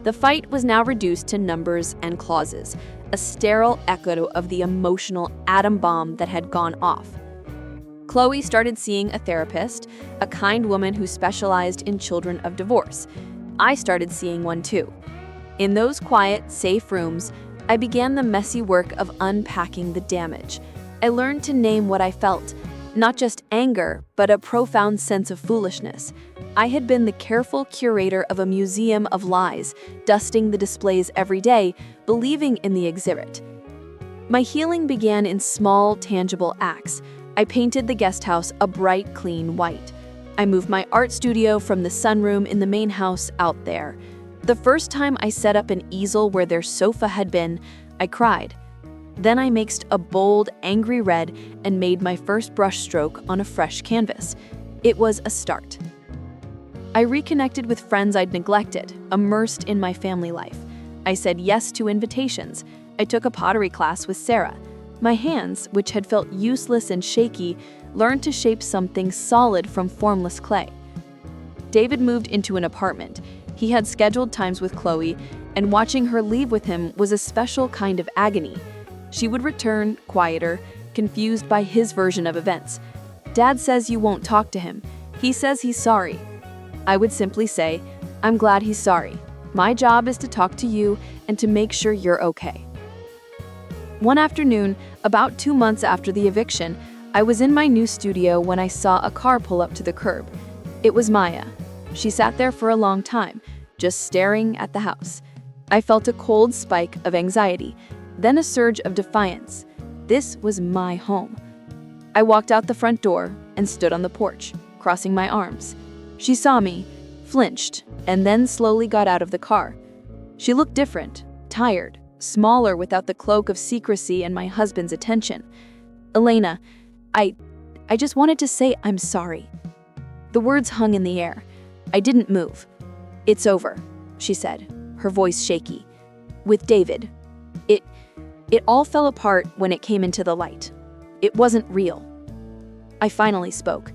The fight was now reduced to numbers and clauses, a sterile echo of the emotional atom bomb that had gone off. Chloe started seeing a therapist, a kind woman who specialized in children of divorce. I started seeing one too. In those quiet, safe rooms, I began the messy work of unpacking the damage. I learned to name what I felt, not just anger, but a profound sense of foolishness. I had been the careful curator of a museum of lies, dusting the displays every day, believing in the exhibit. My healing began in small, tangible acts. I painted the guest house a bright, clean white. I moved my art studio from the sunroom in the main house out there. The first time I set up an easel where their sofa had been, I cried. Then I mixed a bold, angry red and made my first brushstroke on a fresh canvas. It was a start. I reconnected with friends I'd neglected, immersed in my family life. I said yes to invitations. I took a pottery class with Sarah. My hands, which had felt useless and shaky, learned to shape something solid from formless clay. David moved into an apartment. He had scheduled times with Chloe, and watching her leave with him was a special kind of agony. She would return, quieter, confused by his version of events. "Dad says you won't talk to him. He says he's sorry." I would simply say, "I'm glad he's sorry. My job is to talk to you and to make sure you're okay." One afternoon, about 2 months after the eviction, I was in my new studio when I saw a car pull up to the curb. It was Maya. She sat there for a long time, just staring at the house. I felt a cold spike of anxiety, then a surge of defiance. This was my home. I walked out the front door and stood on the porch, crossing my arms. She saw me, flinched, and then slowly got out of the car. She looked different, tired, smaller without the cloak of secrecy and my husband's attention. "Elena, I just wanted to say I'm sorry." The words hung in the air. I didn't move. "It's over," she said, her voice shaky. "With David. It all fell apart when it came into the light. It wasn't real." I finally spoke.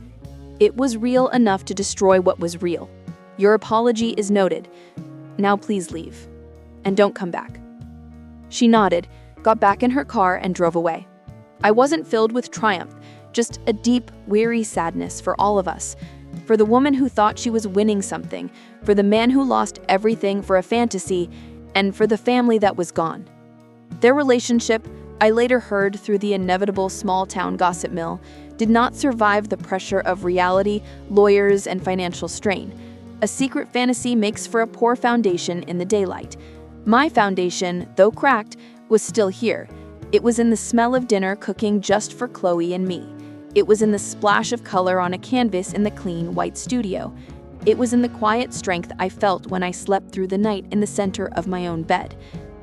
"It was real enough to destroy what was real. Your apology is noted. Now please leave. And don't come back." She nodded, got back in her car, and drove away. I wasn't filled with triumph, just a deep, weary sadness for all of us. For the woman who thought she was winning something, for the man who lost everything for a fantasy, and for the family that was gone. Their relationship, I later heard through the inevitable small-town gossip mill, did not survive the pressure of reality, lawyers, and financial strain. A secret fantasy makes for a poor foundation in the daylight. My foundation, though cracked, was still here. It was in the smell of dinner cooking just for Chloe and me. It was in the splash of color on a canvas in the clean, white studio. It was in the quiet strength I felt when I slept through the night in the center of my own bed.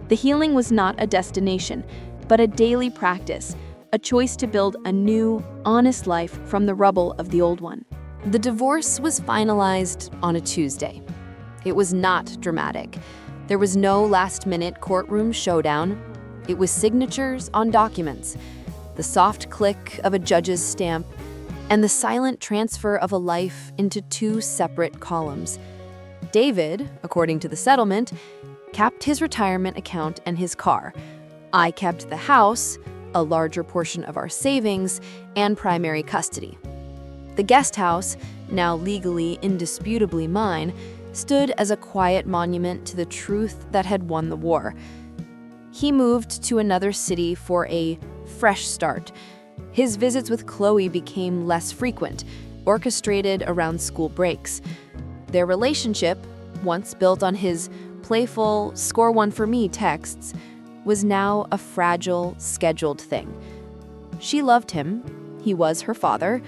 The healing was not a destination, but a daily practice, a choice to build a new, honest life from the rubble of the old one. The divorce was finalized on a Tuesday. It was not dramatic. There was no last-minute courtroom showdown. It was signatures on documents, the soft click of a judge's stamp, and the silent transfer of a life into two separate columns. David, according to the settlement, kept his retirement account and his car. I kept the house, a larger portion of our savings, and primary custody. The guest house, now legally indisputably mine, stood as a quiet monument to the truth that had won the war. He moved to another city for a fresh start. His visits with Chloe became less frequent, orchestrated around school breaks. Their relationship, once built on his playful "score one for me" texts, was now a fragile, scheduled thing. She loved him, he was her father,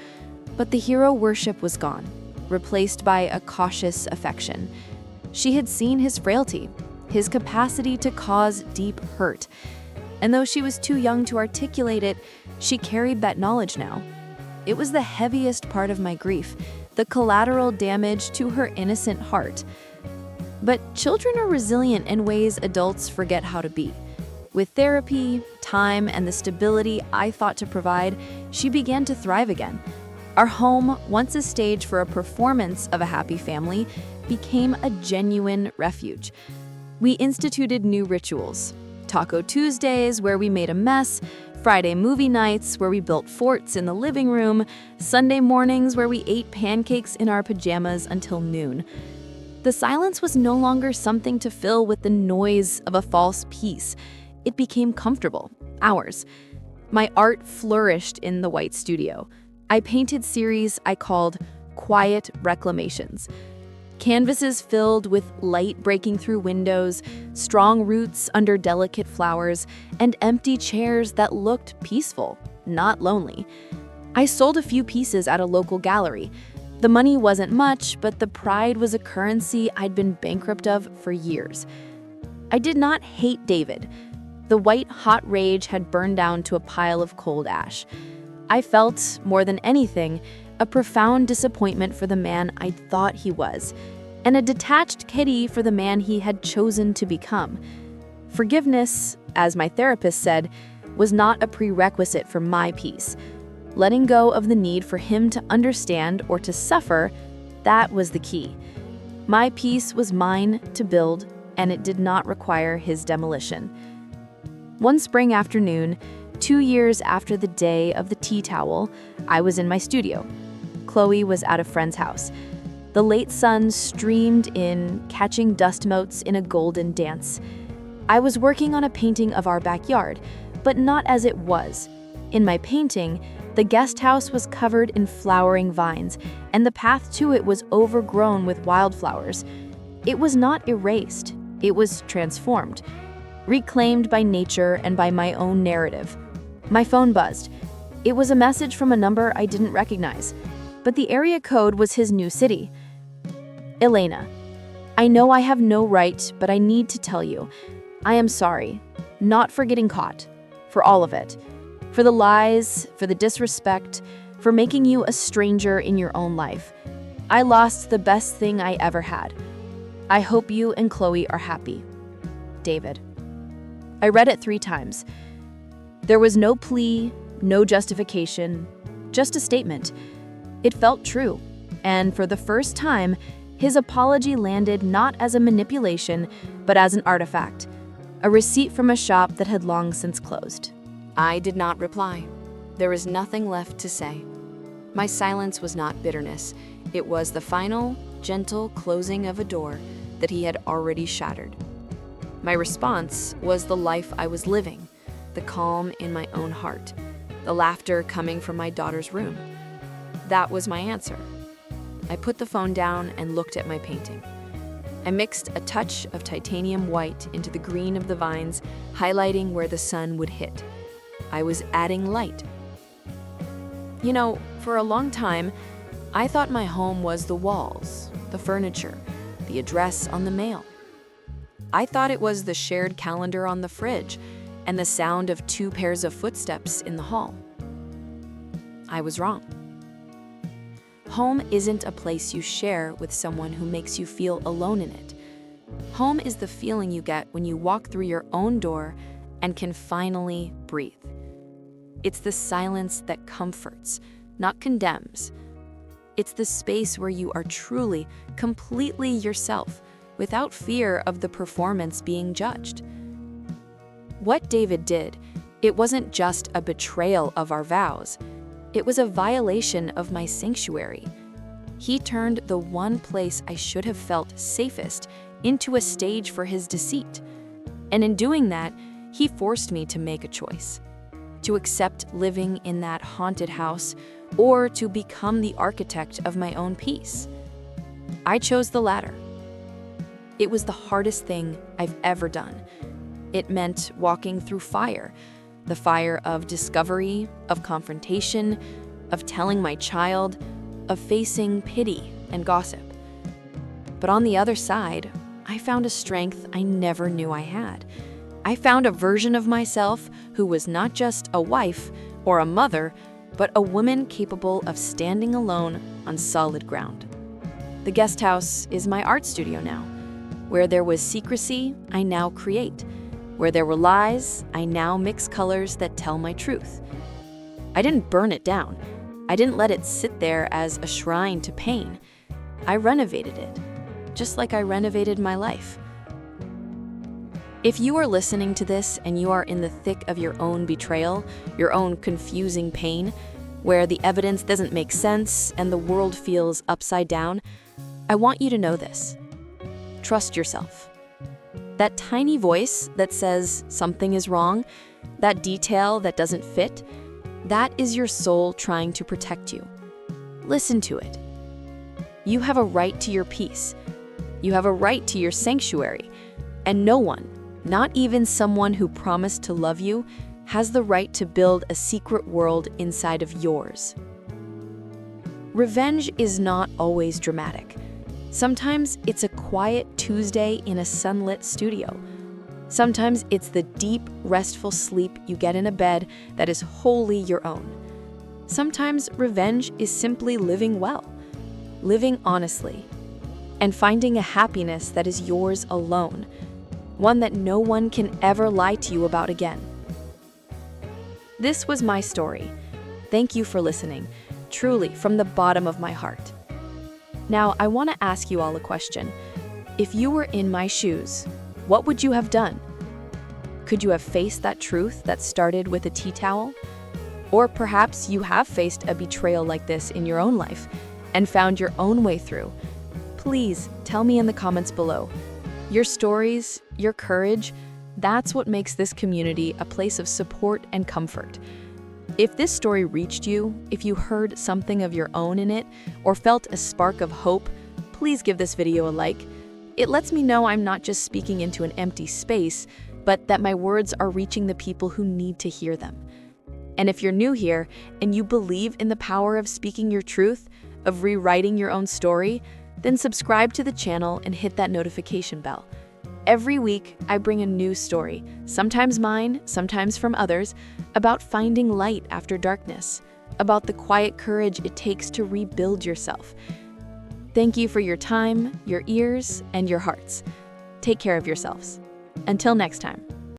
but the hero worship was gone, replaced by a cautious affection. She had seen his frailty, his capacity to cause deep hurt, and though she was too young to articulate it, she carried that knowledge now. It was the heaviest part of my grief, the collateral damage to her innocent heart. But children are resilient in ways adults forget how to be. With therapy, time, and the stability I thought to provide, she began to thrive again. Our home, once a stage for a performance of a happy family, became a genuine refuge. We instituted new rituals. Taco Tuesdays, where we made a mess, Friday movie nights, where we built forts in the living room, Sunday mornings, where we ate pancakes in our pajamas until noon. The silence was no longer something to fill with the noise of a false peace. It became comfortable, ours. My art flourished in the white studio. I painted series I called Quiet Reclamations. Canvases filled with light breaking through windows, strong roots under delicate flowers, and empty chairs that looked peaceful, not lonely. I sold a few pieces at a local gallery. The money wasn't much, but the pride was a currency I'd been bankrupt of for years. I did not hate David. The white-hot rage had burned down to a pile of cold ash. I felt, more than anything, a profound disappointment for the man I thought he was, and a detached pity for the man he had chosen to become. Forgiveness, as my therapist said, was not a prerequisite for my peace. Letting go of the need for him to understand or to suffer, that was the key. My peace was mine to build, and it did not require his demolition. One spring afternoon, 2 years after the day of the tea towel, I was in my studio. Chloe was at a friend's house. The late sun streamed in, catching dust motes in a golden dance. I was working on a painting of our backyard, but not as it was. In my painting, the guest house was covered in flowering vines, and the path to it was overgrown with wildflowers. It was not erased, it was transformed, reclaimed by nature and by my own narrative. My phone buzzed. It was a message from a number I didn't recognize, but the area code was his new city. Elena, I know I have no right, but I need to tell you. I am sorry, not for getting caught, for all of it. For the lies, for the disrespect, for making you a stranger in your own life. I lost the best thing I ever had. I hope you and Chloe are happy. David. I read it 3 times. There was no plea, no justification, just a statement. It felt true, and for the first time, his apology landed not as a manipulation, but as an artifact, a receipt from a shop that had long since closed. I did not reply. There was nothing left to say. My silence was not bitterness. It was the final, gentle closing of a door that he had already shattered. My response was the life I was living, the calm in my own heart, the laughter coming from my daughter's room. That was my answer. I put the phone down and looked at my painting. I mixed a touch of titanium white into the green of the vines, highlighting where the sun would hit. I was adding light. For a long time, I thought my home was the walls, the furniture, the address on the mail. I thought it was the shared calendar on the fridge and the sound of 2 pairs of footsteps in the hall. I was wrong. Home isn't a place you share with someone who makes you feel alone in it. Home is the feeling you get when you walk through your own door and can finally breathe. It's the silence that comforts, not condemns. It's the space where you are truly, completely yourself, without fear of the performance being judged. What David did, it wasn't just a betrayal of our vows. It was a violation of my sanctuary. He turned the one place I should have felt safest into a stage for his deceit. And in doing that, he forced me to make a choice. To accept living in that haunted house, or to become the architect of my own peace. I chose the latter. It was the hardest thing I've ever done. It meant walking through fire, the fire of discovery, of confrontation, of telling my child, of facing pity and gossip. But on the other side, I found a strength I never knew I had. I found a version of myself who was not just a wife or a mother, but a woman capable of standing alone on solid ground. The guest house is my art studio now. Where there was secrecy, I now create. Where there were lies, I now mix colors that tell my truth. I didn't burn it down. I didn't let it sit there as a shrine to pain. I renovated it, just like I renovated my life. If you are listening to this and you are in the thick of your own betrayal, your own confusing pain, where the evidence doesn't make sense and the world feels upside down, I want you to know this. Trust yourself. That tiny voice that says something is wrong, that detail that doesn't fit, that is your soul trying to protect you. Listen to it. You have a right to your peace. You have a right to your sanctuary. And no one, not even someone who promised to love you, has the right to build a secret world inside of yours. Revenge is not always dramatic. Sometimes it's a quiet Tuesday in a sunlit studio. Sometimes it's the deep, restful sleep you get in a bed that is wholly your own. Sometimes revenge is simply living well, living honestly, and finding a happiness that is yours alone, one that no one can ever lie to you about again. This was my story. Thank you for listening, truly from the bottom of my heart. Now, I want to ask you all a question. If you were in my shoes, what would you have done? Could you have faced that truth that started with a tea towel? Or perhaps you have faced a betrayal like this in your own life and found your own way through. Please tell me in the comments below. Your stories, your courage, that's what makes this community a place of support and comfort. If this story reached you, if you heard something of your own in it, or felt a spark of hope, please give this video a like. It lets me know I'm not just speaking into an empty space, but that my words are reaching the people who need to hear them. And if you're new here and you believe in the power of speaking your truth, of rewriting your own story, then subscribe to the channel and hit that notification bell. Every week, I bring a new story, sometimes mine, sometimes from others, about finding light after darkness, about the quiet courage it takes to rebuild yourself. Thank you for your time, your ears, and your hearts. Take care of yourselves. Until next time.